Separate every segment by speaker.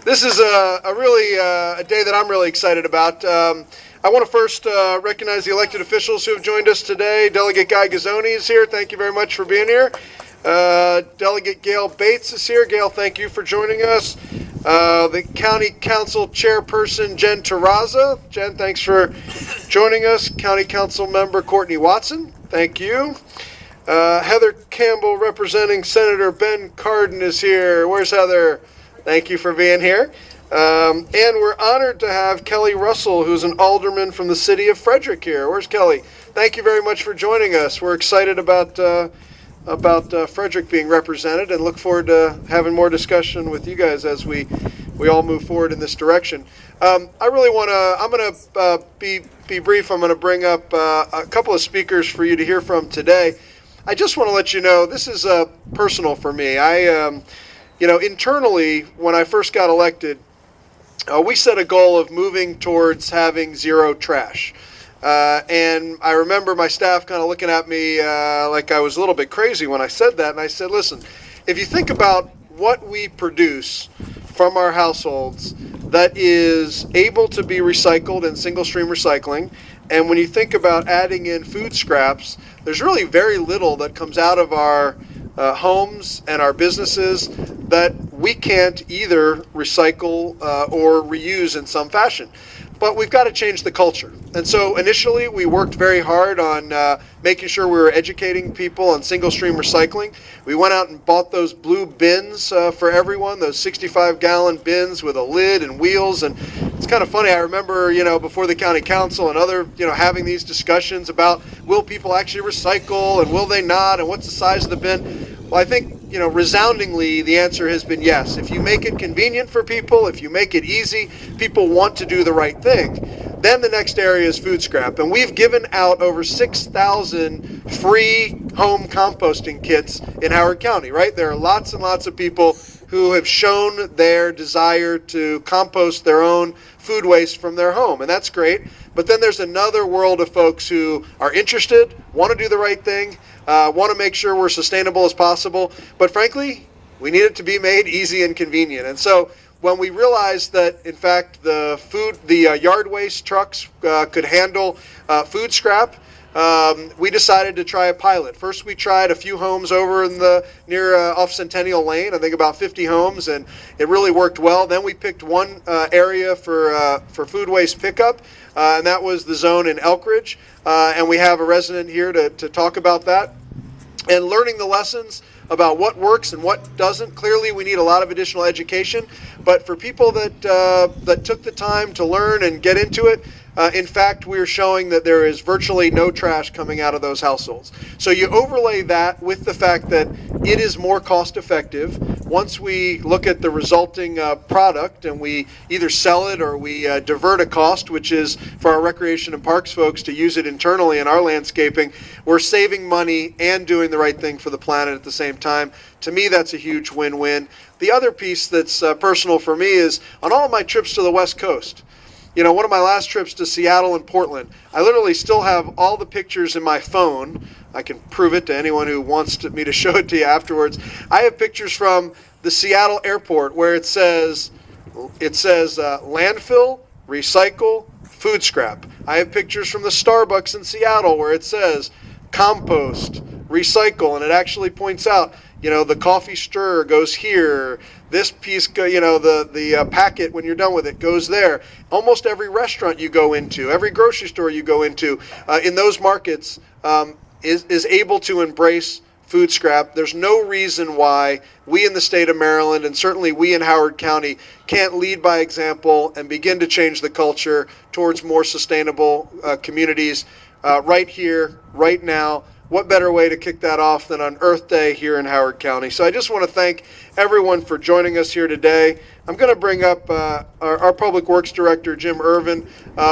Speaker 1: This is a really a day that I'm really excited about. I want to first recognize the elected officials who have joined us today. Delegate Guy Gazzoni is here. Thank you very much for being here. Delegate Gail Bates is here. Gail, thank you for joining us. The County Council Chairperson, Jen Terraza. Jen, thanks for joining us. County Council Member Courtney Watson, thank you. Heather Campbell representing Senator Ben Cardin is here. Where's Heather? Thank you for being here. And we're honored to have Kelly Russell, who's an alderman from the city of Frederick here. Where's Kelly? Thank you very much for joining us. We're excited about Frederick being represented and look forward to having more discussion with you guys as we all move forward in this direction. I'm going to be brief. I'm going to bring up a couple of speakers for you to hear from today. I just want to let you know this is personal for me. Internally, when I first got elected, we set a goal of moving towards having zero trash. And I remember my staff kind of looking at me like I was a little bit crazy when I said that. And I said, listen, if you think about what we produce from our households that is able to be recycled in single stream recycling, and when you think about adding in food scraps, there's really very little that comes out of our homes and our businesses that we can't either recycle or reuse in some fashion. But we've got to change the culture. And so initially we worked very hard on making sure we were educating people on single stream recycling. We went out and bought those blue bins for everyone, those 65-gallon bins with a lid and wheels. And it's kind of funny, I remember, before the county council and other, having these discussions about will people actually recycle and will they not and what's the size of the bin. Well, I think, resoundingly, the answer has been yes. If you make it convenient for people, if you make it easy, people want to do the right thing. Then the next area is food scrap. And we've given out over 6,000 free home composting kits in Howard County, right? There are lots and lots of people who have shown their desire to compost their own food waste from their home, and that's great. But then there's another world of folks who are interested, want to do the right thing, want to make sure we're sustainable as possible, but frankly, we need it to be made easy and convenient. And so when we realized that, in fact, the yard waste trucks could handle food scrap, we decided to try a pilot. First, we tried a few homes over in near off Centennial Lane, I think about 50 homes, and it really worked well. Then we picked one area for food waste pickup, and that was the zone in Elkridge. And we have a resident here to talk about that. And learning the lessons about what works and what doesn't. Clearly, we need a lot of additional education. But for people that took the time to learn and get into it, in fact, we're showing that there is virtually no trash coming out of those households. So you overlay that with the fact that it is more cost effective. Once we look at the resulting product and we either sell it or we divert a cost, which is for our recreation and parks folks to use it internally in our landscaping, we're saving money and doing the right thing for the planet at the same time. To me, that's a huge win-win. The other piece that's personal for me is on all of my trips to the West Coast. One of my last trips to Seattle and Portland, I literally still have all the pictures in my phone. I can prove it to anyone who wants me to show it to you afterwards. I have pictures from the Seattle airport where it says landfill, recycle, food scrap. I have pictures from the Starbucks in Seattle where it says compost, recycle, and it actually points out, the coffee stir goes here. This piece, the packet when you're done with it goes there. Almost every restaurant you go into, every grocery store you go into, in those markets is able to embrace food scrap. There's no reason why we in the state of Maryland, and certainly we in Howard County, can't lead by example and begin to change the culture towards more sustainable communities right here, right now. What better way to kick that off than on Earth Day here in Howard County? So I just want to thank everyone for joining us here today. I'm going to bring up our Public Works Director, Jim Irwin.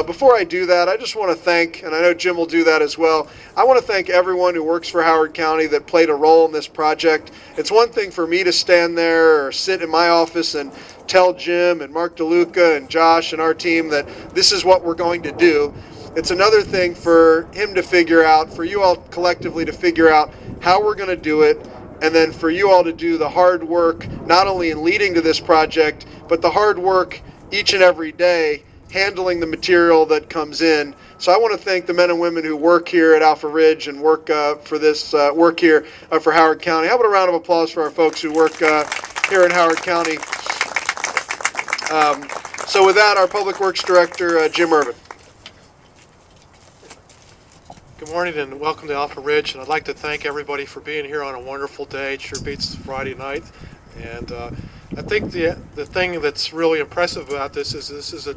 Speaker 1: Before I do that, I just want to thank, and I know Jim will do that as well, I want to thank everyone who works for Howard County that played a role in this project. It's one thing for me to stand there or sit in my office and tell Jim and Mark DeLuca and Josh and our team that this is what we're going to do. It's another thing for him to figure out, for you all collectively to figure out how we're going to do it, and then for you all to do the hard work, not only in leading to this project, but the hard work each and every day handling the material that comes in. So I want to thank the men and women who work here at Alpha Ridge and work for this work here for Howard County. How about a round of applause for our folks who work here in Howard County? So with that, our Public Works Director, Jim Irwin.
Speaker 2: Good morning and welcome to Alpha Ridge, and I'd like to thank everybody for being here on a wonderful day. It sure beats Friday night. And I think the thing that's really impressive about this is a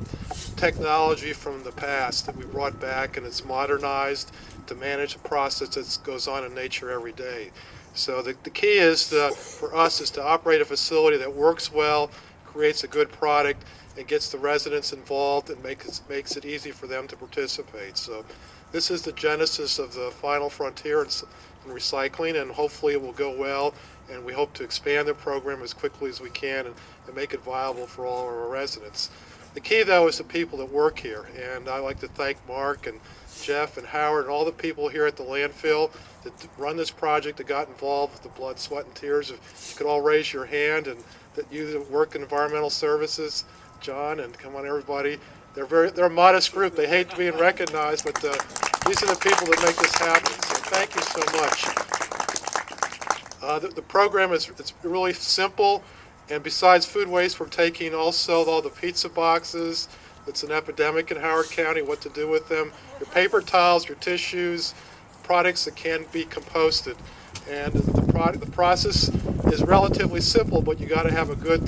Speaker 2: technology from the past that we brought back, and it's modernized to manage a process that goes on in nature every day. So the key is for us is to operate a facility that works well, creates a good product, and gets the residents involved and makes it easy for them to participate. So this is the genesis of the final frontier in recycling, and hopefully it will go well, and we hope to expand the program as quickly as we can and make it viable for all of our residents. The key, though, is the people that work here, and I'd like to thank Mark and Jeff and Howard and all the people here at the landfill that run this project, that got involved with the blood, sweat, and tears. If you could all raise your hand, and that you that work in environmental services, John, and come on everybody. They're a modest group. They hate being recognized, but these are the people that make this happen. So thank you so much. The program it's really simple, and besides food waste, we're taking also all the pizza boxes. It's an epidemic in Howard County, what to do with them. Your paper towels, your tissues, products that can be composted. And the process is relatively simple, but you got to have a good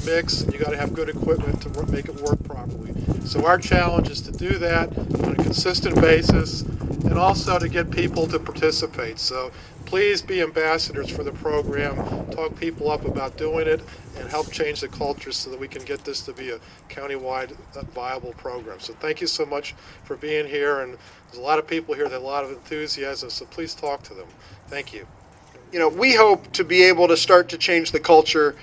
Speaker 2: mix, and you got to have good equipment to make it work properly. So our challenge is to do that on a consistent basis, and also to get people to participate. So please be ambassadors for the program, talk people up about doing it, and help change the culture so that we can get this to be a countywide viable program. So thank you so much for being here, and there's a lot of people here that have a lot of enthusiasm, so please talk to them. Thank you.
Speaker 1: You know, we hope to be able to start to change the culture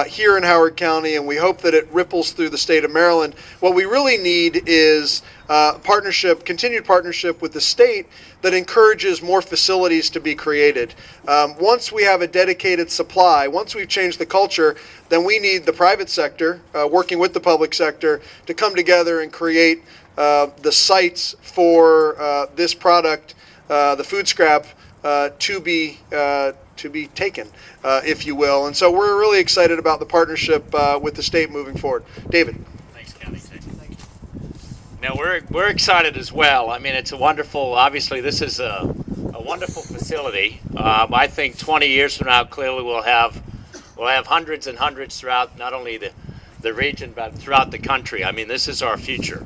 Speaker 1: here in Howard County, and we hope that it ripples through the state of Maryland. What we really need is continued partnership with the state that encourages more facilities to be created. Once we have a dedicated supply, once we've changed the culture, then we need the private sector working with the public sector to come together and create the sites for this product, the food scrap, to be taken, if you will. And so we're really excited about the partnership with the state moving forward. David.
Speaker 3: Thanks, County Executive. Thank you. Now we're excited as well. I mean, it's a wonderful. Obviously, this is a wonderful facility. I think 20 years from now, clearly we'll have hundreds and hundreds throughout not only the region but throughout the country. I mean, this is our future.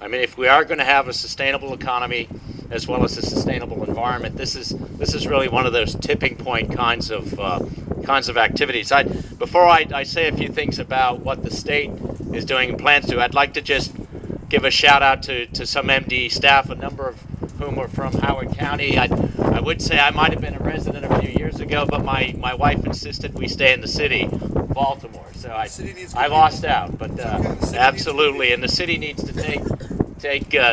Speaker 3: I mean, if we are going to have a sustainable economy as well as a sustainable environment, this is really one of those tipping point kinds of activities. Before I say a few things about what the state is doing and plans to, I'd like to just give a shout out to some MD staff, a number of whom are from Howard County. I would say I might have been a resident a few years ago, but my wife insisted we stay in the city, Baltimore. So I lost out, but absolutely, and the city needs to take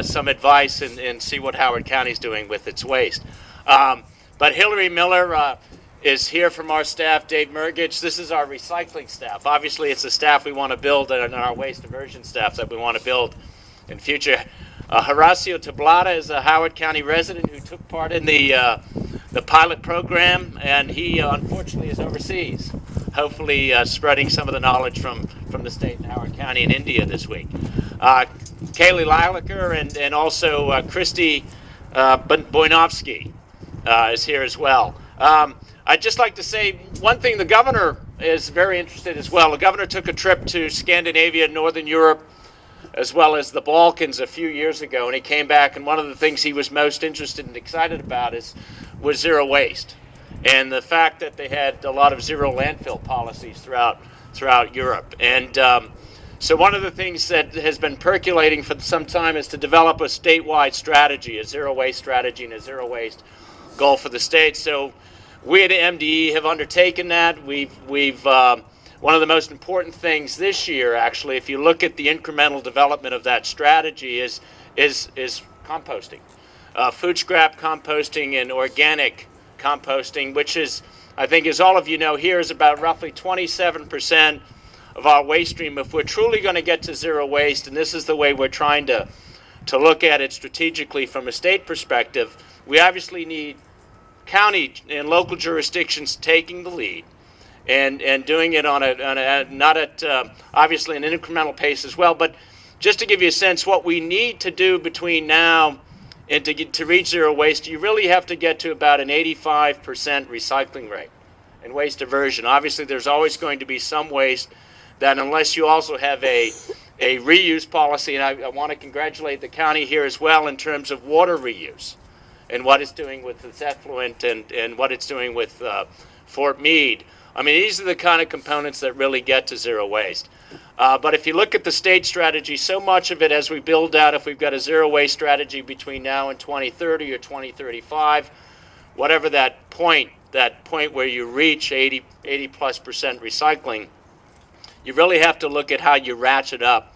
Speaker 3: some advice and see what Howard County is doing with its waste. But Hillary Miller is here from our staff, Dave Mergich. This is our recycling staff. Obviously, it's the staff we want to build, and our waste diversion staff that we want to build in future. Horacio Tablada is a Howard County resident who took part in the pilot program, and he unfortunately is overseas, hopefully spreading some of the knowledge from the state in Howard County and India this week. Kaylee Lilaker and also Christy Boynovsky is here as well. I'd just like to say one thing. The governor is very interested as well. The governor took a trip to Scandinavia, Northern Europe, as well as the Balkans a few years ago, and he came back, and one of the things he was most interested and excited about was zero waste, and the fact that they had a lot of zero landfill policies throughout Europe. And so one of the things that has been percolating for some time is to develop a statewide strategy, a zero waste strategy and a zero waste goal for the state. So we at MDE have undertaken that. We've one of the most important things this year, actually, if you look at the incremental development of that strategy, is composting, food scrap composting and organic composting, which is I think, as all of you know, here is about roughly 27% of our waste stream. If we're truly going to get to zero waste, and this is the way we're trying to look at it strategically from a state perspective, we obviously need county and local jurisdictions taking the lead and doing it on a not at obviously an incremental pace as well, but just to give you a sense, what we need to do between now and to reach zero waste, you really have to get to about an 85% recycling rate and waste diversion. Obviously, there's always going to be some waste that, unless you also have a reuse policy, and I want to congratulate the county here as well in terms of water reuse and what it's doing with its effluent and what it's doing with Fort Meade. I mean, these are the kind of components that really get to zero waste. But if you look at the state strategy, so much of it as we build out, if we've got a zero waste strategy between now and 2030 or 2035, whatever that point where you reach 80+% recycling, you really have to look at how you ratchet up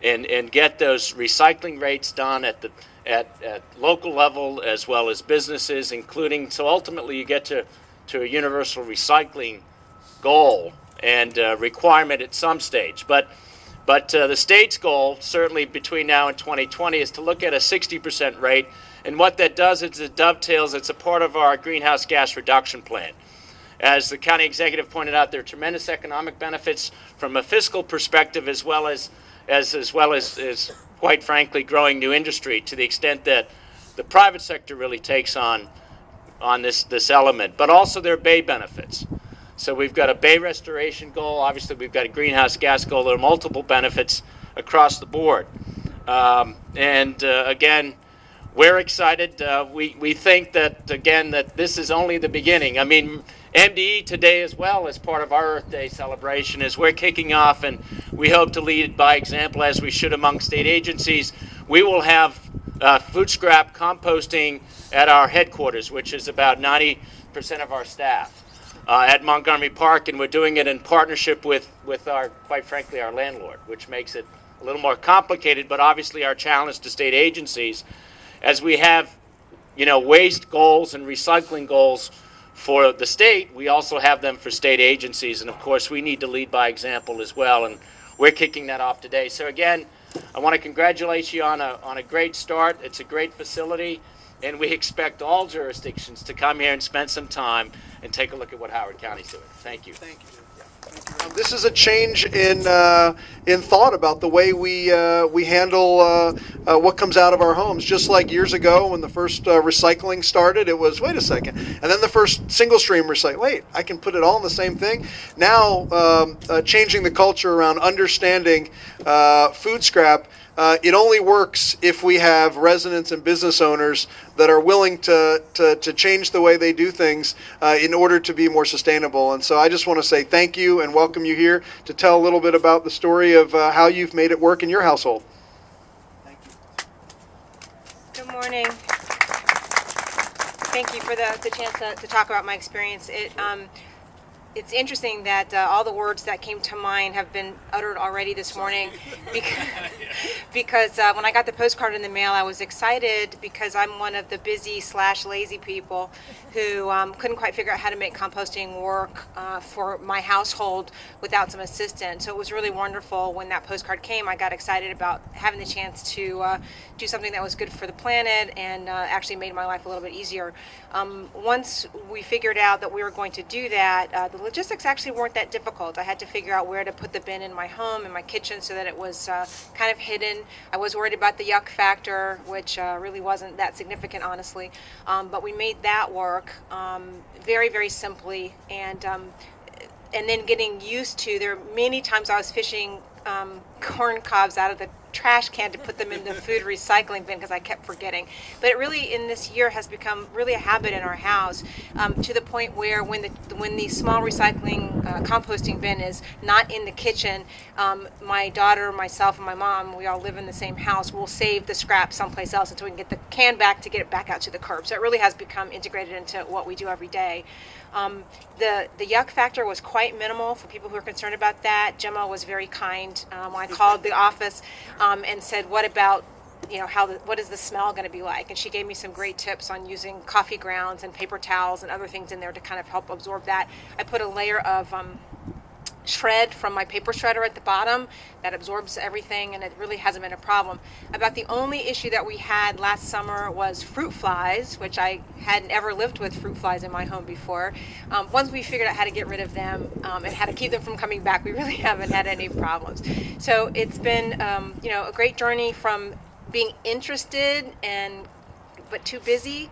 Speaker 3: and get those recycling rates done at local level as well as businesses, including, so ultimately you get to a universal recycling goal and requirement at some stage. But the state's goal, certainly between now and 2020, is to look at a 60% rate. And what that does is it dovetails, it's a part of our greenhouse gas reduction plan. As the county executive pointed out, there are tremendous economic benefits from a fiscal perspective, as well as quite frankly growing new industry, to the extent that the private sector really takes on this element. But also there are bay benefits. So we've got a bay restoration goal. Obviously, we've got a greenhouse gas goal. There are multiple benefits across the board. Again, we're excited. We think that, again, that this is only the beginning. I mean, MDE today as well, as part of our Earth Day celebration, is we're kicking off, and we hope to lead by example, as we should among state agencies. We will have food scrap composting at our headquarters, which is about 90% of our staff. At Montgomery Park, and we're doing it in partnership with our, quite frankly, our landlord, which makes it a little more complicated, but obviously our challenge to state agencies, as we have, waste goals and recycling goals for the state, we also have them for state agencies, and of course we need to lead by example as well, and we're kicking that off today. So again, I want to congratulate you on a great start. It's a great facility, and we expect all jurisdictions to come here and spend some time and take a look at what Howard County's doing. Thank you.
Speaker 1: Thank you. This is a change in thought about the way we handle what comes out of our homes. Just like years ago when the first recycling started, it was, wait a second, and then the first single stream recycling, wait, I can put it all in the same thing. Now, changing the culture around understanding food scrap. It only works if we have residents and business owners that are willing to change the way they do things in order to be more sustainable. And so I just want to say thank you and welcome you here to tell a little bit about the story of how you've made it work in your household. Thank you.
Speaker 4: Good morning. Thank you for the chance to talk about my experience. It's interesting that all the words that came to mind have been uttered already this morning because when I got the postcard in the mail, I was excited because I'm one of the busy/lazy people who couldn't quite figure out how to make composting work for my household without some assistance. So it was really wonderful when that postcard came. I got excited about having the chance to do something that was good for the planet and actually made my life a little bit easier. Once we figured out that we were going to do that, the logistics actually weren't that difficult. I had to figure out where to put the bin in my home, in my kitchen, so that it was kind of hidden. I was worried about the yuck factor, which really wasn't that significant, honestly. But we made that work very, very simply. And then getting used to, there are many times I was fishing corn cobs out of the trash can to put them in the food recycling bin because I kept forgetting. But it really, in this year, has become really a habit in our house to the point where when the small recycling composting bin is not in the kitchen, my daughter, myself, and my mom, we all live in the same house, we'll save the scrap someplace else until we can get the can back to get it back out to the curb. So it really has become integrated into what we do every day. The yuck factor was quite minimal for people who are concerned about that. Gemma was very kind. I called the office and said, what about what is the smell going to be like? And she gave me some great tips on using coffee grounds and paper towels and other things in there to kind of help absorb that. I put a layer of shred from my paper shredder at the bottom that absorbs everything, and it really hasn't been a problem. About the only issue that we had last summer was fruit flies, which I hadn't ever lived with fruit flies in my home before. Once we figured out how to get rid of them and how to keep them from coming back, we really haven't had any problems. So it's been a great journey from being interested but too busy,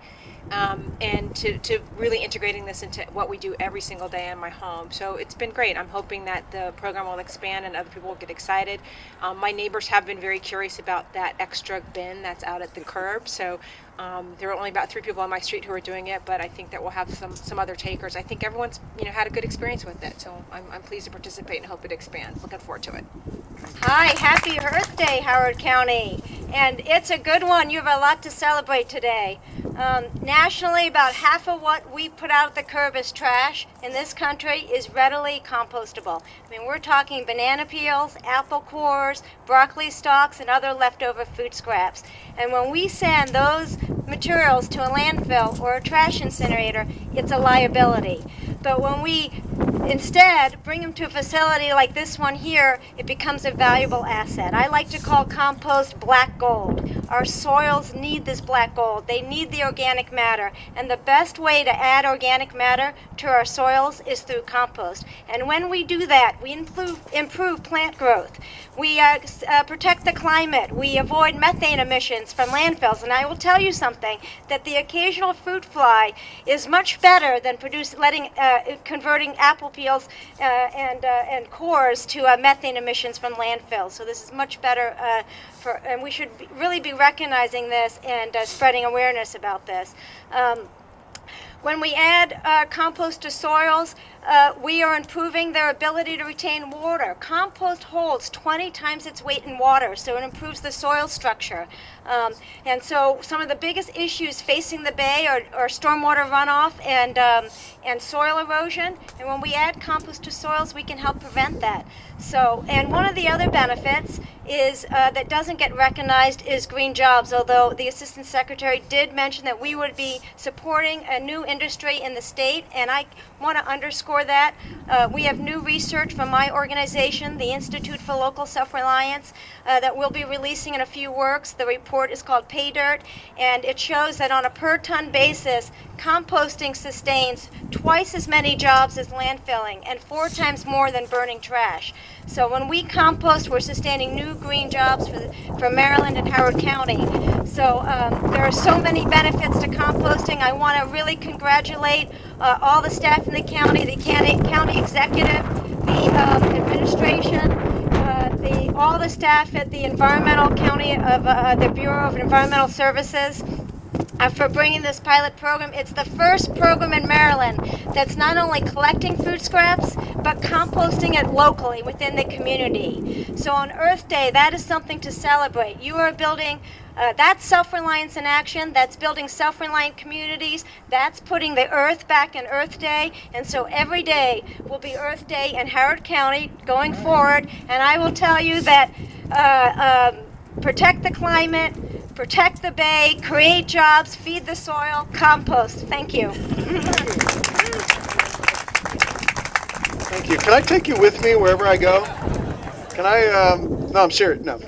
Speaker 4: and to really integrating this into what we do every single day in my home. So it's been great. I'm hoping that the program will expand and other people will get excited. My neighbors have been very curious about that extra bin that's out at the curb. So there are only about 3 people on my street who are doing it, but I think that we'll have some other takers. I think everyone's had a good experience with it, so I'm pleased to participate and hope it expands. Looking forward to it.
Speaker 5: Hi, happy Earth Day, Howard County. And it's a good one. You have a lot to celebrate today. Nationally, about half of what we put out at the curb as trash in this country is readily compostable. I mean, we're talking banana peels, apple cores, broccoli stalks, and other leftover food scraps. And when we send those materials to a landfill or a trash incinerator, it's a liability. But when we instead bring them to a facility like this one here, it becomes a valuable asset. I like to call compost black gold. Our soils need this black gold. They need the organic matter. And the best way to add organic matter to our soils is through compost. And when we do that, we improve plant growth. We protect the climate. We avoid methane emissions from landfills. And I will tell you something, that the occasional fruit fly is much better than converting apple peels and cores to methane emissions from landfills. So this is much better and we should really be recognizing this and spreading awareness about this. When we add compost to soils, we are improving their ability to retain water. Compost holds 20 times its weight in water, so it improves the soil structure. And so some of the biggest issues facing the bay are stormwater runoff and soil erosion. And when we add compost to soils, we can help prevent that. So, and one of the other benefits is that doesn't get recognized is green jobs, although the Assistant Secretary did mention that we would be supporting a new industry in the state, and I want to underscore that. We have new research from my organization, the Institute for Local Self Reliance, that we'll be releasing in a few works. The report is called Pay Dirt, and it shows that on a per ton basis, composting sustains twice as many jobs as landfilling and 4 times more than burning trash. So when we compost, we're sustaining new green jobs for Maryland and Howard County. So there are so many benefits to composting. I want to really congratulate all the staff in the county, the county executive, the administration, all the staff at the environmental county of the Bureau of Environmental Services for bringing this pilot program. It's the first program in Maryland that's not only collecting food scraps, but composting it locally within the community. So on Earth Day, that is something to celebrate. You are building that's self-reliance in action. That's building self-reliant communities. That's putting the earth back in Earth Day. And so every day will be Earth Day in Howard County going forward. And I will tell you that protect the climate, protect the bay, create jobs, feed the soil, compost. Thank you.
Speaker 1: Thank you. Can I take you with me wherever I go? Can I? No, I'm serious. No.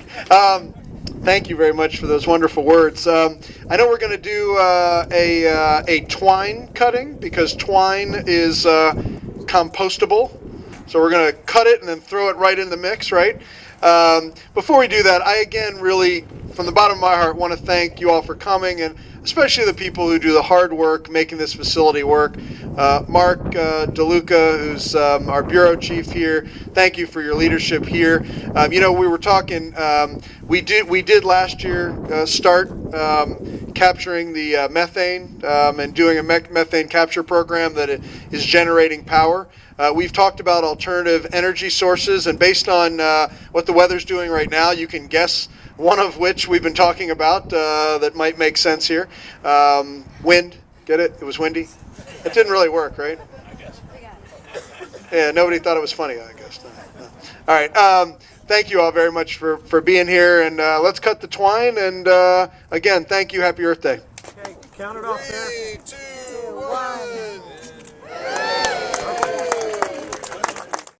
Speaker 1: Thank you very much for those wonderful words. I know we're going to do a twine cutting because twine is compostable. So we're going to cut it and then throw it right in the mix, right? Before we do that, I again really, from the bottom of my heart, want to thank you all for coming, and especially the people who do the hard work making this facility work. Mark DeLuca, who's our bureau chief here, thank you for your leadership here. We were talking, we did last year start capturing the methane and doing a methane capture program that is generating power. We've talked about alternative energy sources, and based on what the weather's doing right now, you can guess one of which we've been talking about that might make sense here. Wind, get it? It was windy. It didn't really work, right? I guess. Yeah, nobody thought it was funny, I guess. No. All right. thank you all very much for being here, and let's cut the twine. And again, thank you. Happy Earth Day.
Speaker 6: Okay, count it off there.
Speaker 1: 3, 2, 1.